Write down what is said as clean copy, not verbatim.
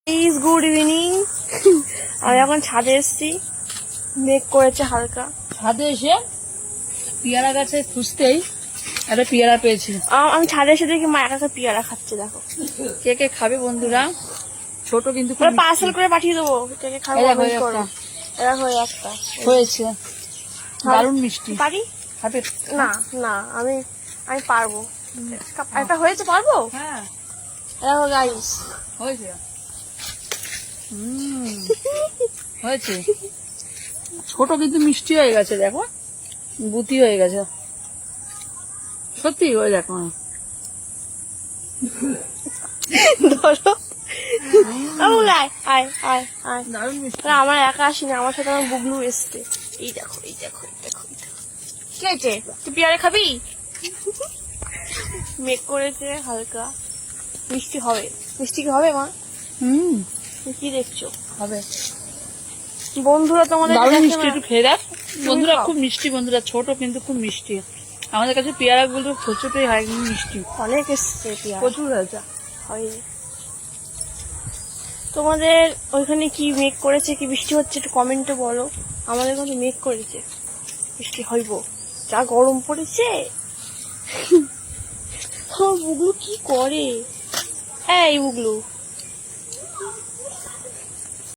Please good evening. আমি এখন ছাদে এসেছি, মেঘ করেছে হালকা। ছাদে এসে পেয়ারা গাছে খুঁজতেই একটা পেয়ারা পেয়েছি। আমি ছাদে এসে দেখি মা একা একা পেয়ারা খাচ্ছে। দেখো কে কে খাবে বন্ধুরা? ছোট কিন্তু খুব মিষ্টি। পার্সেল করে পাঠিয়ে দেবো, কে কে খাবে এই দেখো, কমেন্ট এই করো। একটা। এরা হয়ে একটা হয়েছে দারুণ মিষ্টি। পারি খাবে? না না, আমি পারবো। একটা হয়েছে, পারবো। হ্যাঁ দেখো গাইস, হয়েছে। হয়েছে। ছোট কিন্তু মিষ্টি হয়ে গেছে, দেখো বুতি হয়ে গেছে সত্যি। ওই দেখো ধরো আয় আয় আয় আয়। দারুণ মিষ্টি। আমার একা আসিনি, আমার সাথে আমার বুগলু এসছে। এই দেখো এই দেখো এই দেখো এই দেখো। কি হয়েছে? তুই পেয়ারা খাবি? মেঘ করেছে হালকা, মিষ্টি হবে। মিষ্টি কি হবে মা? তুমি কি দেখছো? হবে বন্ধুরা তোমাদের দারুণ দেখে মিষ্টি। না? একটু খেয়ে দেখ বন্ধুরা, খাও। খুব মিষ্টি বন্ধুরা, ছোট কিন্তু খুব মিষ্টি। আমাদের কাছে পেয়ারা গুলো ছোট ছোটই হয়, কিন্তু মিষ্টি অনেক এসছে পেয়ারা, প্রচুর হয়েছে। হয়। তোমাদের ওইখানে কি মেঘ করেছে, কি বৃষ্টি হচ্ছে একটু কমেন্টে বলো। আমাদের কিন্তু মেঘ করেছে, বৃষ্টি হইব। যা গরম পড়েছে। বুগলু কি করে? এই বুগলু